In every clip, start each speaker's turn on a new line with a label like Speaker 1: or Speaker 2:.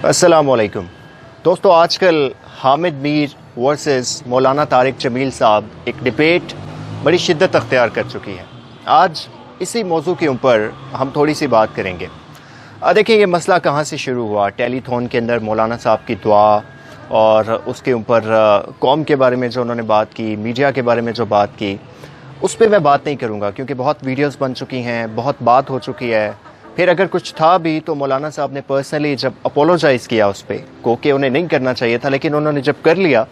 Speaker 1: अस्सलामुअलैकुम दोस्तों, आजकल हामिद मीर वर्सेस मौलाना तारिक जमील साहब एक डिबेट बड़ी शिद्दत अख्तियार कर चुकी है। आज इसी मौजू के ऊपर हम थोड़ी सी बात करेंगे। देखिए, ये मसला कहाँ से शुरू हुआ। टेलीथॉन के अंदर मौलाना साहब की दुआ और उसके ऊपर कौम के बारे में जो उन्होंने बात की, मीडिया के बारे में जो बात की, उस पर मैं बात नहीं करूँगा क्योंकि बहुत वीडियोस बन चुकी हैं, बहुत बात हो चुकी है। फिर अगर कुछ था भी तो मौलाना साहब ने पर्सनली जब अपोलोजाइज़ किया उस पर को कि उन्हें नहीं करना चाहिए था, लेकिन उन्होंने जब कर लिया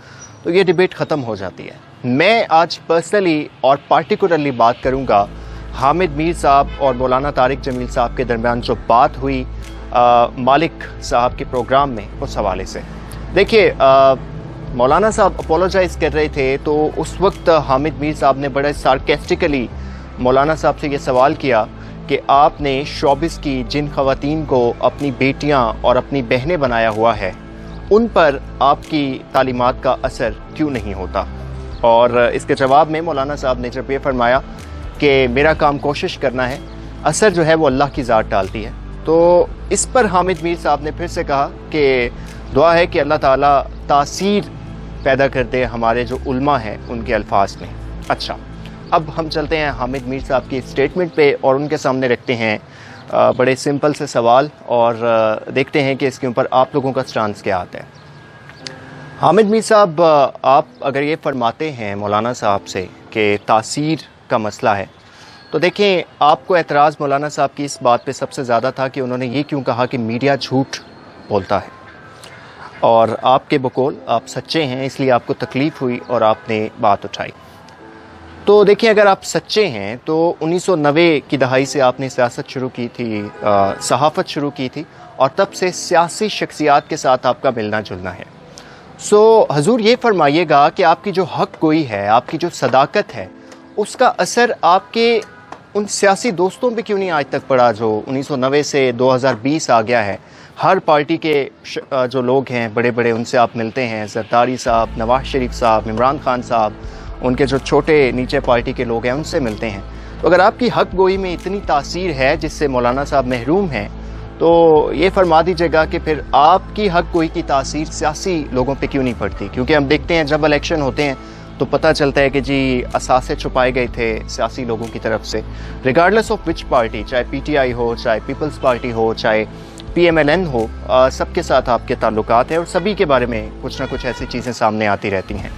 Speaker 1: तो ये डिबेट ख़त्म हो जाती है। मैं आज पर्सनली और पार्टिकुलरली बात करूँगा हामिद मीर साहब और मौलाना तारिक जमील साहब के दरमियान जो बात हुई मालिक साहब के प्रोग्राम में, उस हवाले से। देखिए, मौलाना साहब अपोलोजाइज़ कर रहे थे तो उस वक्त हामिद मीर साहब ने बड़े सार्केस्टिकली मौलाना साहब से ये सवाल किया कि आपने शोबिस की जिन ख़वातीन को अपनी बेटियां और अपनी बहनें बनाया हुआ है, उन पर आपकी तालीमात का असर क्यों नहीं होता। और इसके जवाब में मौलाना साहब ने जब ये फरमाया कि मेरा काम कोशिश करना है, असर जो है वो अल्लाह की ज़ात डालती है, तो इस पर हामिद मीर साहब ने फिर से कहा कि दुआ है कि अल्लाह ताला तासीर पैदा कर दे हमारे जो उल्मा हैं उनके अल्फाज में। अच्छा, अब हम चलते हैं हामिद मीर साहब की स्टेटमेंट पे और उनके सामने रखते हैं बड़े सिंपल से सवाल और देखते हैं कि इसके ऊपर आप लोगों का स्टांस क्या आता है। हामिद मीर साहब, आप अगर ये फरमाते हैं मौलाना साहब से कि तासीर का मसला है, तो देखें, आपको एतराज़ मौलाना साहब की इस बात पे सबसे ज़्यादा था कि उन्होंने ये क्यों कहा कि मीडिया झूठ बोलता है, और आपके बकौल आप सच्चे हैं, इसलिए आपको तकलीफ़ हुई और आपने बात उठाई। तो देखिए, अगर आप सच्चे हैं तो 1990 की दहाई से आपने सियासत शुरू की थी, सहाफ़त शुरू की थी, और तब से सियासी शख्सियात के साथ आपका मिलना जुलना है। सो हजूर ये फरमाइएगा कि आपकी जो हक़ गोई है, आपकी जो सदाकत है, उसका असर आपके उन सियासी दोस्तों पे क्यों नहीं आज तक पड़ा जो 1990 से 2020 आ गया है। हर पार्टी के जो लोग हैं बड़े बड़े, उनसे आप मिलते हैं, जरदारी साहब, नवाज शरीफ साहब, इमरान खान साहब, उनके जो छोटे नीचे पार्टी के लोग हैं उनसे मिलते हैं। तो अगर आपकी हक़ गोई में इतनी तासीर है जिससे मौलाना साहब महरूम हैं, तो ये फरमा दीजिएगा कि फिर आपकी हक़ गोई की तासीर सियासी लोगों पे क्यों नहीं पड़ती। क्योंकि हम देखते हैं जब इलेक्शन होते हैं तो पता चलता है कि जी असासे छुपाए गए थे सियासी लोगों की तरफ से, रिगार्डलेस ऑफ विच पार्टी, चाहे PTI हो, चाहे पीपल्स पार्टी हो, चाहे PMLN हो, सबके साथ आपके ताल्लुकात हैं और सभी के बारे में कुछ ना कुछ ऐसी चीज़ें सामने आती रहती हैं।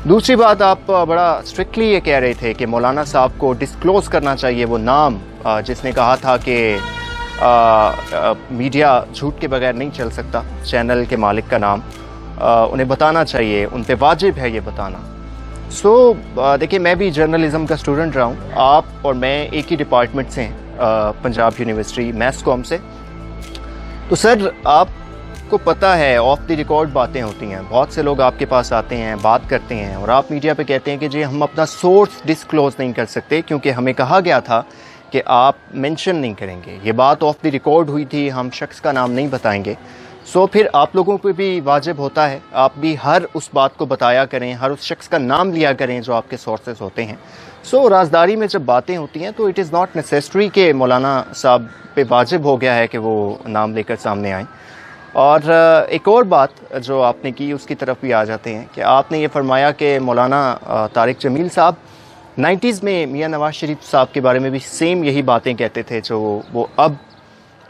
Speaker 1: दूसरी बात, आप बड़ा स्ट्रिक्टली ये कह रहे थे कि मौलाना साहब को डिस्क्लोज़ करना चाहिए वो नाम जिसने कहा था कि मीडिया झूठ के बगैर नहीं चल सकता, चैनल के मालिक का नाम उन्हें बताना चाहिए, उन पे वाजिब है ये बताना। सो देखिए, मैं भी जर्नलिज़म का स्टूडेंट रहा हूँ, आप और मैं एक ही डिपार्टमेंट से हैं, पंजाब यूनिवर्सिटी मैथ्स कॉम से। तो सर, आपको पता है ऑफ द रिकॉर्ड बातें होती हैं, बहुत से लोग आपके पास आते हैं, बात करते हैं और आप मीडिया पे कहते हैं कि जी हम अपना सोर्स डिस्क्लोज़ नहीं कर सकते क्योंकि हमें कहा गया था कि आप मेंशन नहीं करेंगे। ये बात ऑफ द रिकॉर्ड हुई थी, हम शख्स का नाम नहीं बताएंगे। सो फिर आप लोगों को भी वाजिब होता है आप भी हर उस बात को बताया करें, हर उस शख्स का नाम लिया करें जो आपके सोर्सेज होते हैं। सो राजदारी में जब बातें होती हैं तो इट इज़ नॉट नेसेसरी कि मौलाना साहब पे वाजिब हो गया है कि वो नाम लेकर सामने आएँ। और एक और बात जो आपने की उसकी तरफ भी आ जाते हैं कि आपने ये फरमाया कि मौलाना तारिक जमील साहब 90s में मियां नवाज शरीफ साहब के बारे में भी सेम यही बातें कहते थे जो वो अब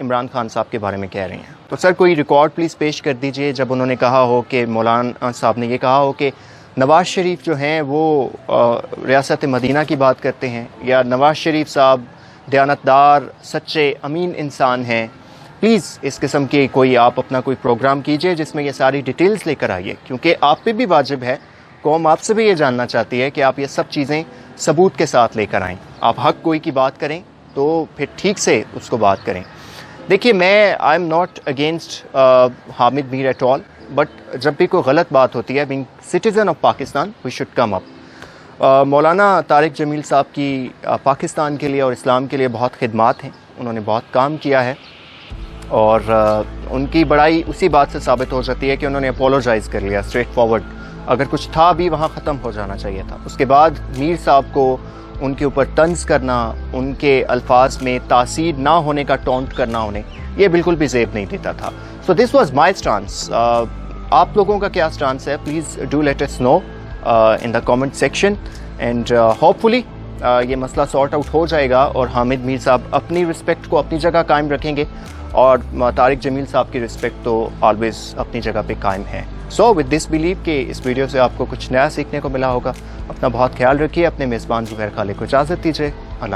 Speaker 1: इमरान खान साहब के बारे में कह रहे हैं। तो सर, कोई रिकॉर्ड प्लीज़ पेश कर दीजिए जब उन्होंने कहा हो कि मौलाना साहब ने ये कहा हो कि नवाज शरीफ जो हैं वो रियासत मदीना की बात करते हैं, या नवाज शरीफ साहब दयानतदार, सच्चे, अमीन इंसान हैं। प्लीज़ इस किस्म की कोई आप अपना कोई प्रोग्राम कीजिए जिसमें ये सारी डिटेल्स लेकर आइए, क्योंकि आप पे भी वाजिब है, कौम आपसे भी ये जानना चाहती है कि आप ये सब चीज़ें सबूत के साथ लेकर आएँ। आप हक़ कोई की बात करें तो फिर ठीक से उसको बात करें। देखिए, मैं I am not against Hamid Mir at all, but जब भी कोई गलत बात होती है, being citizen of Pakistan we should come up. Maulana Tariq Jameel साहब की पाकिस्तान के लिए और इस्लाम के लिए बहुत खिदमात हैं, उन्होंने बहुत काम किया है और उनकी बड़ाई उसी बात से साबित हो जाती है कि उन्होंने अपोलोजाइज़ कर लिया स्ट्रेट फॉरवर्ड। अगर कुछ था भी वहाँ ख़त्म हो जाना चाहिए था। उसके बाद मीर साहब को उनके ऊपर तंज करना, उनके अल्फाज में तासीर ना होने का टॉन्ट करना उन्हें, ये बिल्कुल भी ज़ेब नहीं देता था। So this was my stance. आप लोगों का क्या स्टांस है? Please do let us know in the comment section and hopefully ये मसला सॉर्ट आउट हो जाएगा और हामिद मीर साहब अपनी रिस्पेक्ट को अपनी जगह कायम रखेंगे और तारिक जमील साहब की रिस्पेक्ट तो ऑलवेज़ अपनी जगह पे कायम है. सो विद दिस बिलीव कि इस वीडियो से आपको कुछ नया सीखने को मिला होगा. अपना बहुत ख्याल रखिए. अपने मेज़बान ज़ुबैर खालिद को इजाज़त दीजिए.